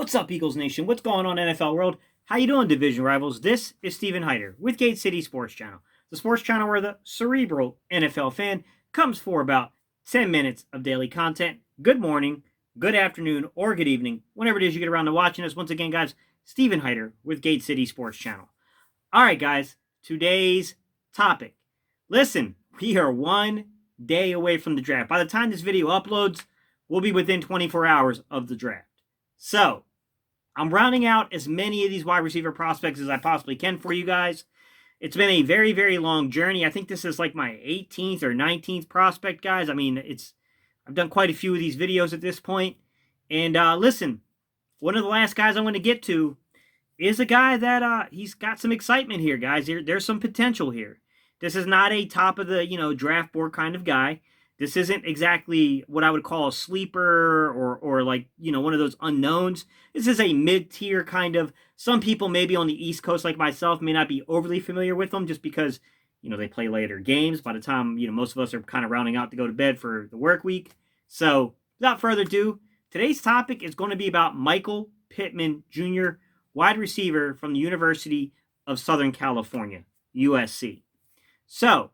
What's up, Eagles Nation? What's going on, NFL world? How you doing, division rivals? This is Steven Hyder with Gate City Sports Channel, the sports channel where the cerebral NFL fan comes for about 10 minutes of daily content. Good morning, good afternoon, or good evening, whenever it is you get around to watching us. Once again, guys, Steven Hyder with Gate City Sports Channel. All right, guys, today's topic. Listen, we are 1 day away from the draft. By the time this video uploads, we'll be within 24 hours of the draft. So, I'm rounding out as many of these wide receiver prospects as I possibly can for you guys. It's been a very, very long journey. I think this is like my 18th or 19th prospect, guys. I mean, I've done quite a few of these videos at this point. And listen, one of the last guys I want to get to is a guy that he's got some excitement here, guys. There's some potential here. This is not a top of the, draft board kind of guy. This isn't exactly what I would call a sleeper or like, one of those unknowns. This is a mid-tier kind of, some people maybe on the East Coast like myself may not be overly familiar with them just because, they play later games by the time, most of us are kind of rounding out to go to bed for the work week. So without further ado, today's topic is going to be about Michael Pittman Jr., wide receiver from the University of Southern California, USC. So,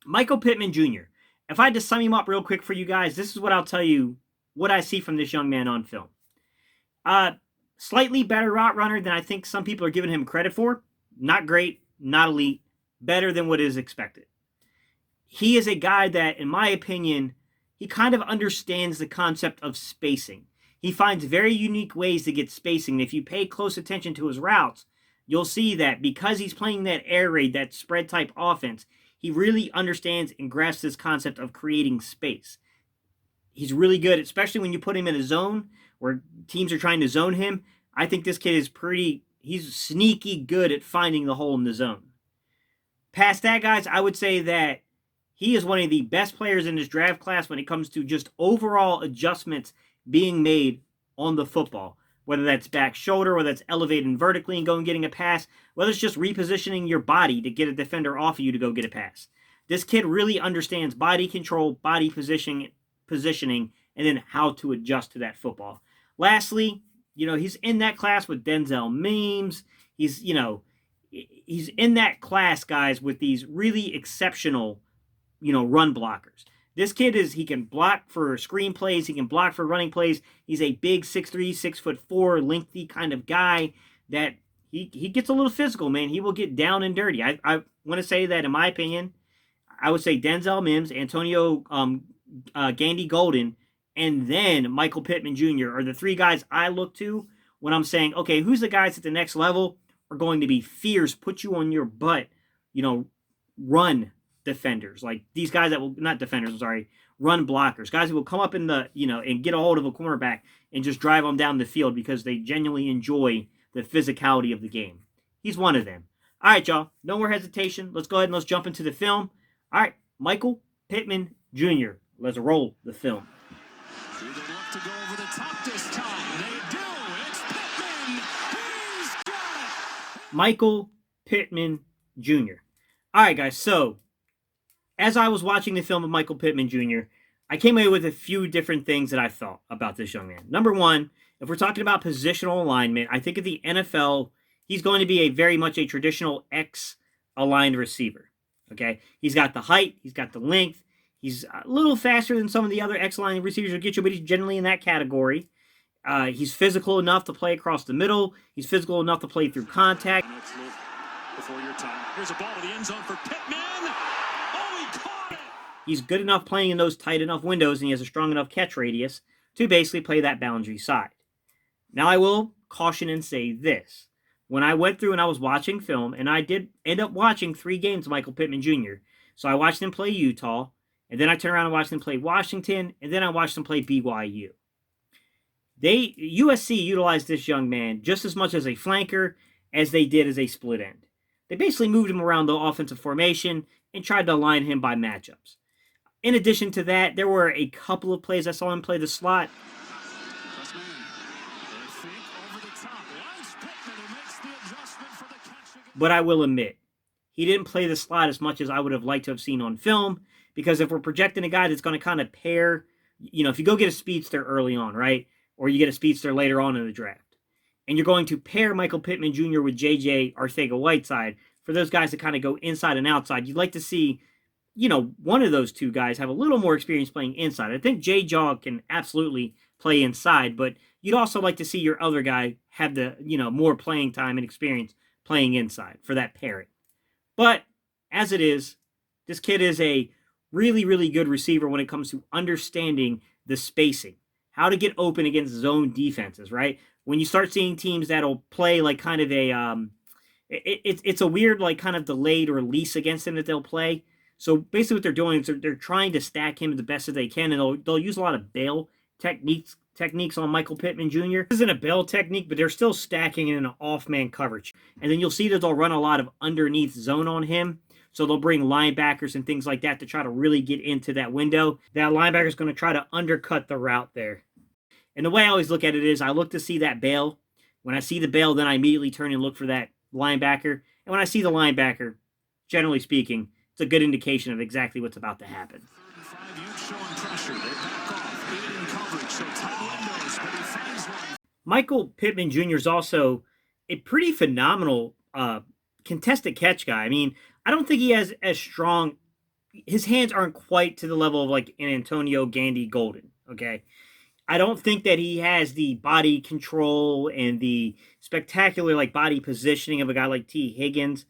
Michael Pittman Jr., if I had to sum him up real quick for you guys, this is what I'll tell you what I see from this young man on film. Slightly better route runner than I think some people are giving him credit for. Not great, not elite, better than what is expected. He is a guy that, in my opinion, he kind of understands the concept of spacing. He finds very unique ways to get spacing. If you pay close attention to his routes, you'll see that because he's playing that air raid, that spread type offense, he really understands and grasps this concept of creating space. He's really good, especially when you put him in a zone where teams are trying to zone him. I think this kid is he's sneaky good at finding the hole in the zone. Past that, guys, I would say that he is one of the best players in this draft class when it comes to just overall adjustments being made on the football. Whether that's back shoulder, whether that's elevating vertically and going and getting a pass, whether it's just repositioning your body to get a defender off of you to go get a pass. This kid really understands body control, body positioning, and then how to adjust to that football. Lastly, he's in that class with Denzel Mims. He's in that class, guys, with these really exceptional, run blockers. This kid he can block for screen plays. He can block for running plays. He's a big 6'3", 6'4", lengthy kind of guy that he gets a little physical, man. He will get down and dirty. I want to say that, in my opinion, I would say Denzel Mims, Antonio Gandy Golden, and then Michael Pittman Jr. are the three guys I look to when I'm saying, okay, who's the guys at the next level are going to be fierce, put you on your butt, run defenders, like these guys that will not defenders, I'm sorry, run blockers, guys who will come up in the and get a hold of a cornerback and just drive them down the field because they genuinely enjoy the physicality of the game. He's one of them. All right, y'all, no more hesitation. Let's go ahead and let's jump into the film. All right, Michael Pittman Jr. Let's roll the film. Do they look to go over the top this time? They do. It's Pittman. He's got it. Michael Pittman Jr. All right, guys, so as I was watching the film of Michael Pittman Jr., I came away with a few different things that I thought about this young man. Number one, if we're talking about positional alignment, I think at the NFL, he's going to be very much a traditional X-aligned receiver. Okay? He's got the height, he's got the length, he's a little faster than some of the other X-aligned receivers will get you, but he's generally in that category. He's physical enough to play across the middle. He's physical enough to play through contact. Before your time. Here's a ball to the end zone for Pittman. He's good enough playing in those tight enough windows, and he has a strong enough catch radius to basically play that boundary side. Now, I will caution and say this. When I went through and I was watching film, and I did end up watching 3 games of Michael Pittman Jr., so I watched him play Utah, and then I turned around and watched him play Washington, and then I watched him play BYU. USC utilized this young man just as much as a flanker as they did as a split end. They basically moved him around the offensive formation and tried to align him by matchups. In addition to that, there were a couple of plays I saw him play the slot. But I will admit, he didn't play the slot as much as I would have liked to have seen on film, because if we're projecting a guy that's going to kind of pair, if you go get a speedster early on, right, or you get a speedster later on in the draft. And you're going to pair Michael Pittman Jr. with J.J. Arcega-Whiteside for those guys that kind of go inside and outside. You'd like to see, one of those two guys have a little more experience playing inside. I think J-Jaw can absolutely play inside, but you'd also like to see your other guy have the, more playing time and experience playing inside for that pairing. But as it is, this kid is a really, really good receiver when it comes to understanding the spacing, how to get open against zone defenses, right? When you start seeing teams that'll play like kind of a, it's a weird like kind of delayed release against him that they'll play. So basically what they're doing is they're trying to stack him the best that they can, and they'll use a lot of bail techniques on Michael Pittman Jr. This isn't a bail technique, but they're still stacking in an off-man coverage. And then you'll see that they'll run a lot of underneath zone on him. So they'll bring linebackers and things like that to try to really get into that window. That linebacker is going to try to undercut the route there. And the way I always look at it is I look to see that bail. When I see the bail, then I immediately turn and look for that linebacker. And when I see the linebacker, generally speaking, it's a good indication of exactly what's about to happen. Michael Pittman Jr. is also a pretty phenomenal contested catch guy. I mean, I don't think he has as strong. His hands aren't quite to the level of like an Antonio Gandy Golden. Okay. I don't think that he has the body control and the spectacular like body positioning of a guy like T. Higgins.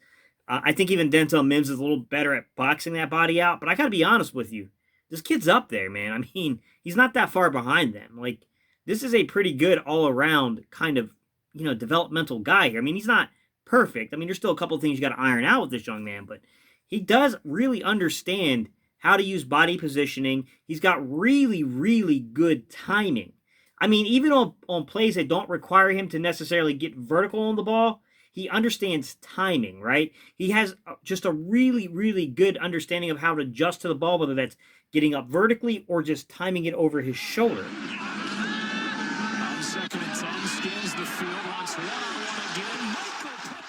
I think even Denzel Mims is a little better at boxing that body out. But I got to be honest with you. This kid's up there, man. I mean, he's not that far behind them. Like, this is a pretty good all-around kind of, developmental guy here. I mean, he's not perfect. I mean, there's still a couple of things you got to iron out with this young man, but he does really understand how to use body positioning. He's got really, really good timing. I mean, even on plays that don't require him to necessarily get vertical on the ball, he understands timing, right? He has just a really, really good understanding of how to adjust to the ball, whether that's getting up vertically or just timing it over his shoulder.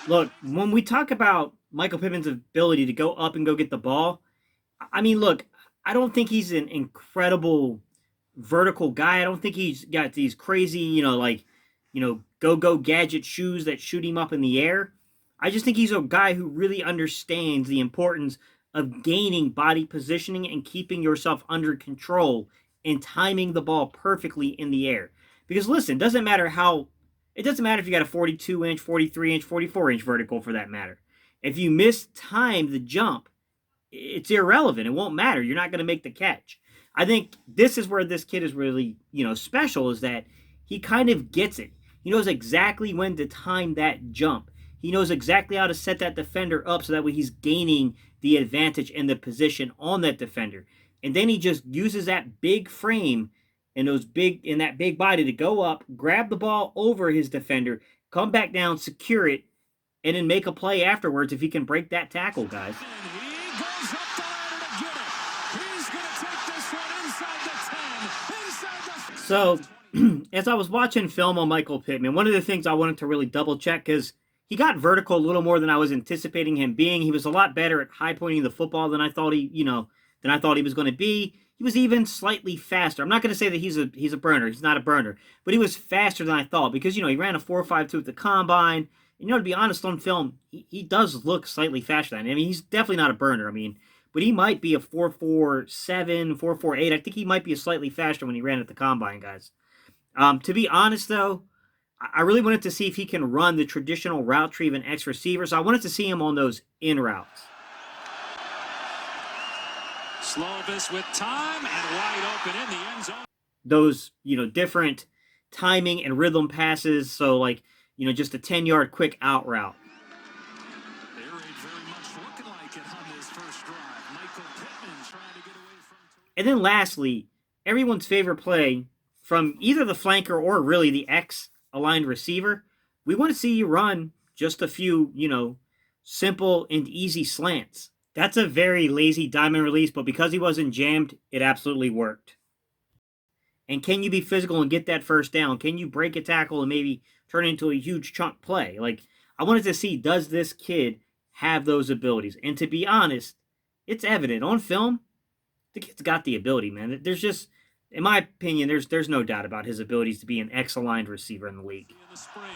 Look, when we talk about Michael Pittman's ability to go up and go get the ball, I mean, look, I don't think he's an incredible vertical guy. I don't think he's got these crazy, go-go gadget shoes that shoot him up in the air. I just think he's a guy who really understands the importance of gaining body positioning and keeping yourself under control and timing the ball perfectly in the air. Because listen, it doesn't matter if you got a 42-inch, 43-inch, 44-inch vertical for that matter. If you mistime the jump, it's irrelevant. It won't matter. You're not going to make the catch. I think this is where this kid is really, special, is that he kind of gets it. He knows exactly when to time that jump. He knows exactly how to set that defender up so that way he's gaining the advantage and the position on that defender. And then he just uses that big frame and that big body to go up, grab the ball over his defender, come back down, secure it, and then make a play afterwards if he can break that tackle, guys. So, as I was watching film on Michael Pittman, one of the things I wanted to really double check, because he got vertical a little more than I was anticipating him being. He was a lot better at high pointing the football than I thought he was going to be. He was even slightly faster. I'm not going to say that he's a burner. He's not a burner, but he was faster than I thought because he ran a 4.52 at the combine. And, to be honest, on film, he does look slightly faster than him. I mean, he's definitely not a burner. I mean, but he might be a 4.47, 4.48. I think he might be a slightly faster when he ran at the combine, guys. To be honest, though, I really wanted to see if he can run the traditional route tree of an X receiver. So I wanted to see him on those in routes. Slovis with time and wide open in the end zone. Those, different timing and rhythm passes. So like, just a 10-yard quick out route. And then lastly, everyone's favorite play from either the flanker or really the X-aligned receiver, we want to see you run just a few, simple and easy slants. That's a very lazy diamond release, but because he wasn't jammed, it absolutely worked. And can you be physical and get that first down? Can you break a tackle and maybe turn it into a huge chunk play? Like, I wanted to see, does this kid have those abilities? And to be honest, it's evident on film. The kid's got the ability, man. in my opinion, there's no doubt about his abilities to be an X-aligned receiver in the league. In the spring.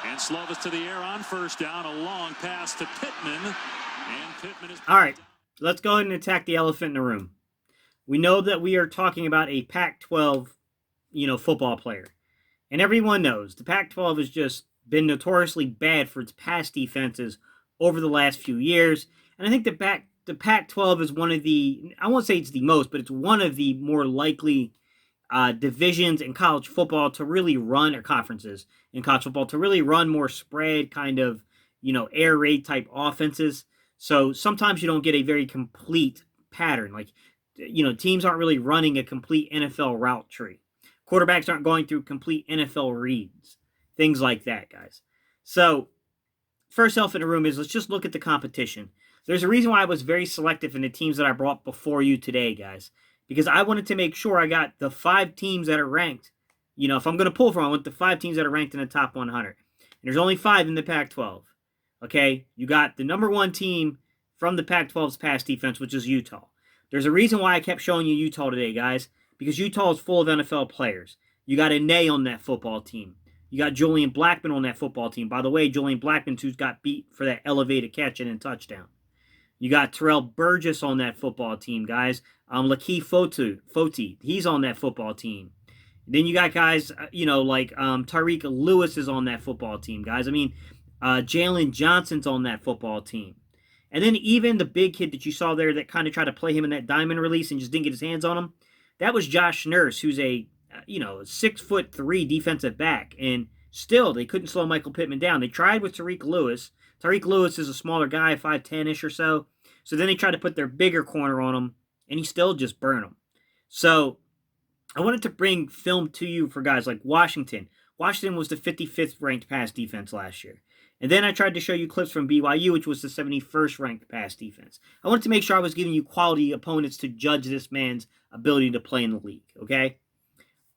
And Slovis to the air on first down. A long pass to Pittman. And Pittman is... All right, let's go ahead and attack the elephant in the room. We know that we are talking about a Pac-12, football player. And everyone knows the Pac-12 has just been notoriously bad for its pass defenses over the last few years. And I think the Pac-12 is one of the, I won't say it's the most, but it's one of the more likely divisions in college football to really run, or conferences in college football, to really run more spread kind of, air raid type offenses. So sometimes you don't get a very complete pattern. Like, teams aren't really running a complete NFL route tree. Quarterbacks aren't going through complete NFL reads. Things like that, guys. So, first elephant in the room is, let's just look at the competition. There's a reason why I was very selective in the teams that I brought before you today, guys. Because I wanted to make sure I got the 5 teams that are ranked. If I'm going to pull from, I want the 5 teams that are ranked in the top 100. And there's only 5 in the Pac-12. Okay? You got the number 1 team from the Pac-12's pass defense, which is Utah. There's a reason why I kept showing you Utah today, guys. Because Utah is full of NFL players. You got Ane on that football team. You got Julian Blackman on that football team. By the way, Julian Blackman, who's got beat for that elevated catch and touchdown. You got Terrell Burgess on that football team, guys. Lakeith Foti, he's on that football team. Then you got guys, like Tariq Lewis is on that football team, guys. Jalen Johnson's on that football team. And then even the big kid that you saw there that kind of tried to play him in that diamond release and just didn't get his hands on him, that was Josh Nurse, who's a 6'3" defensive back. And still, they couldn't slow Michael Pittman down. They tried with Tariq Lewis. Tariq Lewis is a smaller guy, 5'10"-ish or so. So then they tried to put their bigger corner on him, and he still just burned him. So I wanted to bring film to you for guys like Washington. Washington was the 55th ranked pass defense last year. And then I tried to show you clips from BYU, which was the 71st ranked pass defense. I wanted to make sure I was giving you quality opponents to judge this man's ability to play in the league, okay?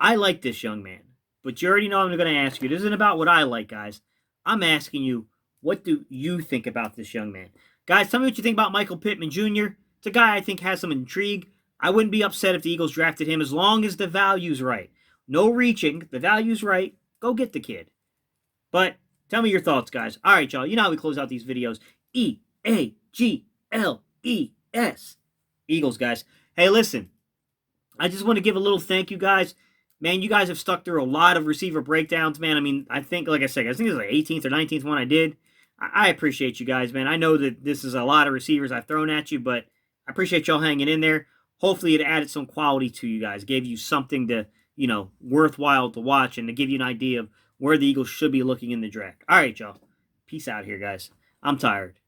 I like this young man, but you already know I'm going to ask you. This isn't about what I like, guys. I'm asking you, what do you think about this young man? Guys, tell me what you think about Michael Pittman Jr. It's a guy I think has some intrigue. I wouldn't be upset if the Eagles drafted him as long as the value's right. No reaching. The value's right. Go get the kid. But tell me your thoughts, guys. All right, y'all. You know how we close out these videos. E-A-G-L-E-S. Eagles, guys. Hey, listen. I just want to give a little thank you, guys. Man, you guys have stuck through a lot of receiver breakdowns, man. I think, like I said, I think it was the 18th or 19th one I did. I appreciate you guys, man. I know that this is a lot of receivers I've thrown at you, but I appreciate y'all hanging in there. Hopefully it added some quality to you guys, gave you something to, worthwhile to watch and to give you an idea of where the Eagles should be looking in the draft. All right, y'all. Peace out here, guys. I'm tired.